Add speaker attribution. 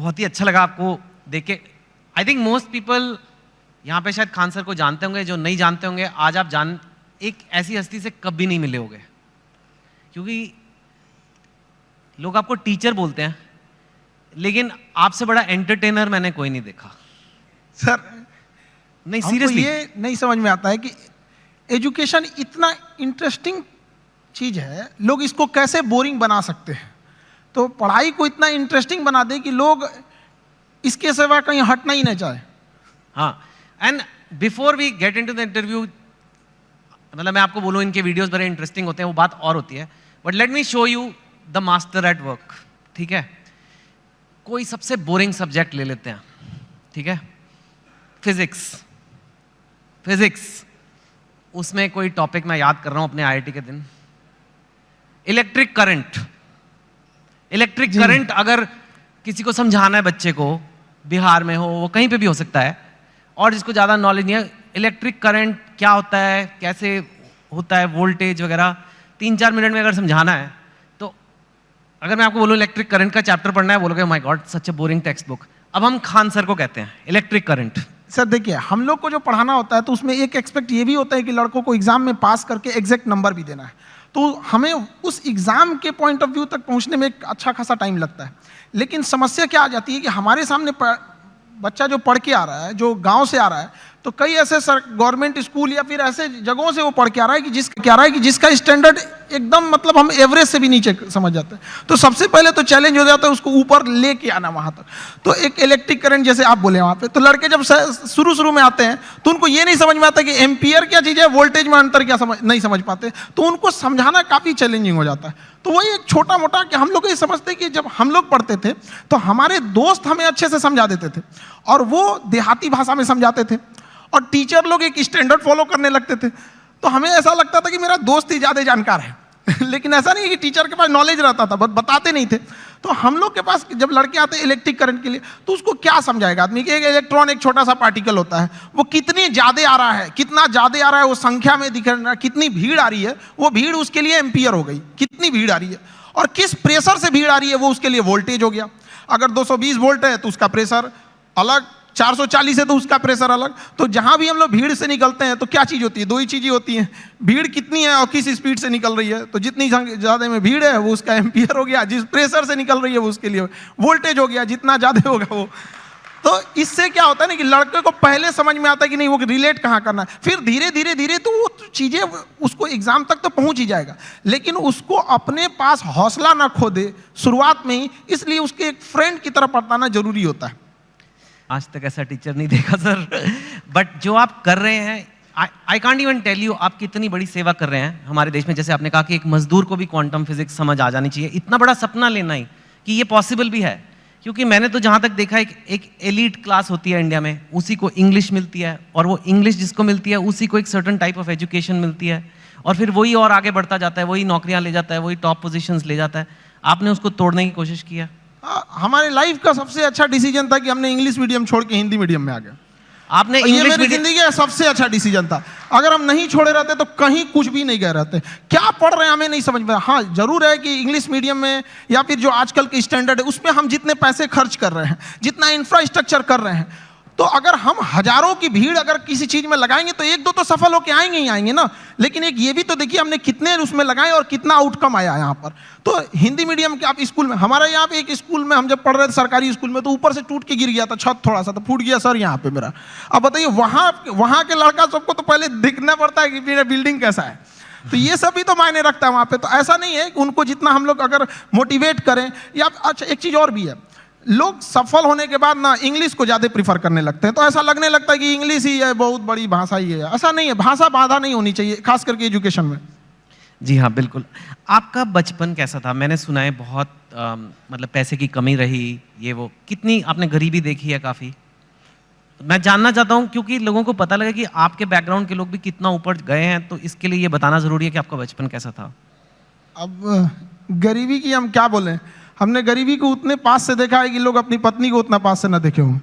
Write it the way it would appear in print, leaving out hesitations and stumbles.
Speaker 1: बहुत ही अच्छा लगा आपको देख के। आई थिंक मोस्ट पीपल यहाँ पे शायद खान सर को जानते होंगे, जो नहीं जानते होंगे आज आप एक ऐसी हस्ती से कभी नहीं मिले होंगे, क्योंकि लोग आपको टीचर बोलते हैं, लेकिन आपसे बड़ा एंटरटेनर मैंने कोई नहीं देखा
Speaker 2: सर।
Speaker 1: नहीं सीरियसली,
Speaker 2: ये नहीं समझ में आता है कि एजुकेशन इतना इंटरेस्टिंग चीज है, लोग इसको कैसे बोरिंग बना सकते हैं। तो पढ़ाई को इतना इंटरेस्टिंग बना दे कि लोग इसके सिवा कहीं हटना ही नहीं चाहे।
Speaker 1: हाँ, and before we get into the interview, मतलब मैं आपको बोलूँ इनके वीडियोस बड़े इंटरेस्टिंग होते हैं, वो बात और होती है, but let me show you the master at work. ठीक है, कोई सबसे बोरिंग सब्जेक्ट ले लेते हैं, ठीक है, फिजिक्स, उसमें कोई टॉपिक मैं याद कर रहा हूं अपने आईआईटी के दिन, इलेक्ट्रिक करंट अगर किसी को समझाना है बच्चे को, बिहार में हो, वो कहीं पे भी हो सकता है, और जिसको ज़्यादा नॉलेज नहीं है, इलेक्ट्रिक करंट क्या होता है, कैसे होता है, वोल्टेज वगैरह 3-4 मिनट में अगर समझाना है, तो अगर मैं आपको बोलूँ इलेक्ट्रिक करंट का चैप्टर पढ़ना है, बोलोगे my God such A boring text book. अब हम खान सर को कहते हैं इलेक्ट्रिक करंट।
Speaker 2: सर देखिए, हम लोग को जो पढ़ाना होता है तो उसमें एक एक्सपेक्ट ये भी होता है कि लड़कों को एग्जाम में पास करके एग्जैक्ट नंबर भी देना है, तो हमें उस एग्जाम के पॉइंट ऑफ व्यू तक पहुंचने में एक अच्छा खासा टाइम लगता है। लेकिन समस्या क्या आ जाती है कि हमारे सामने बच्चा जो पढ़ के आ रहा है, जो गांव से आ रहा है, तो कई ऐसे गवर्नमेंट स्कूल या फिर ऐसे जगहों से वो पढ़ के आ रहा है कि जिसका स्टैंडर्ड एकदम मतलब हम एवरेज से भी नीचे समझ जाते हैं। तो सबसे पहले तो चैलेंज हो जाता है उसको ऊपर लेके आना वहां तक। तो एक इलेक्ट्रिक करंट जैसे आप बोले वहां पे, तो लड़के जब शुरू में आते हैं तो उनको ये नहीं समझ में आता कि एम्पियर क्या चीज़ है, वोल्टेज में अंतर क्या नहीं समझ पाते, तो उनको समझाना काफ़ी चैलेंजिंग हो जाता है। तो वही एक छोटा मोटा कि हम लोग ये समझते हैं कि जब हम लोग पढ़ते थे तो हमारे दोस्त हमें अच्छे से समझा देते थे, और वो देहाती भाषा में समझाते थे, और टीचर लोग एक स्टैंडर्ड फॉलो करने लगते थे। तो हमें ऐसा लगता था कि मेरा दोस्त ही ज़्यादा जानकार है लेकिन ऐसा नहीं है कि टीचर के पास नॉलेज रहता था, बट बताते नहीं थे। तो हम लोग के पास जब लड़के आते हैं इलेक्ट्रिक करंट के लिए, तो उसको क्या समझाएगा आदमी कि एक इलेक्ट्रॉन एक छोटा सा पार्टिकल होता है, वो कितनी ज़्यादा आ रहा है, कितना ज़्यादा आ रहा है वो संख्या में दिख रहा है, कितनी भीड़ आ रही है, वो भीड़ उसके लिए एम्पियर हो गई, कितनी भीड़ आ रही है, और किस प्रेशर से भीड़ आ रही है वो उसके लिए वोल्टेज हो गया। अगर 220 वोल्ट है तो उसका प्रेशर अलग, 440 है तो उसका प्रेशर अलग। तो जहां भी हम लोग भीड़ से निकलते हैं तो क्या चीज़ होती है, दो ही चीज़ें होती हैं, भीड़ कितनी है और किस स्पीड से निकल रही है। तो जितनी ज़्यादा में भीड़ है वो उसका एम्पियर हो गया, जिस प्रेशर से निकल रही है वो उसके लिए वोल्टेज हो गया, जितना ज़्यादा होगा वो। तो इससे क्या होता है ना कि लड़के को पहले समझ में आता है कि नहीं वो रिलेट कहाँ करना है, फिर धीरे धीरे तो वो चीज़ें उसको एग्जाम तक तो पहुँच ही जाएगा, लेकिन उसको अपने पास हौसला ना खो दे शुरुआत में ही, इसलिए उसके एक फ्रेंड की तरह बताना जरूरी होता है।
Speaker 1: आज तक ऐसा टीचर नहीं देखा सर, बट जो आप कर रहे हैं, I can't even tell you आप कितनी बड़ी सेवा कर रहे हैं हमारे देश में। जैसे आपने कहा कि एक मजदूर को भी क्वांटम फिजिक्स समझ आ जानी चाहिए, इतना बड़ा सपना लेना ही कि ये पॉसिबल भी है। क्योंकि मैंने तो जहाँ तक देखा एक एलीट क्लास होती है इंडिया में, उसी को इंग्लिश मिलती है, और वो इंग्लिश जिसको मिलती है उसी को एक सर्टन टाइप ऑफ एजुकेशन मिलती है, और फिर वही और आगे बढ़ता जाता है, वही नौकरियाँ ले जाता है, वही टॉप पोजीशंस ले जाता है। आपने उसको तोड़ने की कोशिश किया।
Speaker 2: हमारे लाइफ का सबसे अच्छा डिसीजन था कि हमने इंग्लिश मीडियम छोड़ के हिंदी मीडियम में आ गए।
Speaker 1: आपने
Speaker 2: ये मेरी जिंदगी का सबसे अच्छा डिसीजन था। अगर हम नहीं छोड़े रहते तो कहीं कुछ भी नहीं गए रहते। क्या पढ़ रहे हैं हमें नहीं समझ में। हाँ जरूर है कि इंग्लिश मीडियम में या फिर जो आजकल के स्टैंडर्ड है उसमें हम जितने पैसे खर्च कर रहे हैं, जितना इंफ्रास्ट्रक्चर कर रहे हैं, तो अगर हम हजारों की भीड़ अगर किसी चीज में लगाएंगे तो एक दो तो सफल होके आएंगे ही आएंगे ना। लेकिन एक ये भी तो देखिए हमने कितने उसमें लगाए और कितना आउटकम आया यहाँ पर। तो हिंदी मीडियम के आप स्कूल में, हमारे यहाँ पे एक स्कूल में हम जब पढ़ रहे थे सरकारी स्कूल में, तो ऊपर से टूट के गिर गया था छत, थोड़ा सा तो फूट गया सर यहाँ पे मेरा। अब बताइए वहाँ के लड़का सबको तो पहले दिखना पड़ता है कि मेरा बिल्डिंग कैसा है। तो ये सब भी तो मायने रखता है वहाँ पे। तो ऐसा नहीं है कि उनको जितना हम लोग अगर मोटिवेट करें या अच्छा एक चीज़ और भी है, लोग सफल होने के बाद ना इंग्लिश को ज़्यादा प्रीफर करने लगते हैं। तो ऐसा लगने लगता है कि इंग्लिश ही है बहुत बड़ी भाषा ही है। ऐसा नहीं है, भाषा बाधा नहीं होनी चाहिए, खास करके एजुकेशन में।
Speaker 1: जी हाँ बिल्कुल। आपका बचपन कैसा था? मैंने सुना है बहुत मतलब पैसे की कमी रही, ये वो, कितनी आपने गरीबी देखी है काफ़ी। मैं जानना चाहता हूँ क्योंकि लोगों को पता लगे कि आपके बैकग्राउंड के लोग भी कितना ऊपर गए हैं, तो इसके लिए ये बताना ज़रूरी है कि आपका बचपन कैसा था।
Speaker 2: अब गरीबी की हम क्या बोलें, हमने गरीबी को उतने पास से देखा है कि लोग अपनी पत्नी को उतना पास से ना देखे होंगे।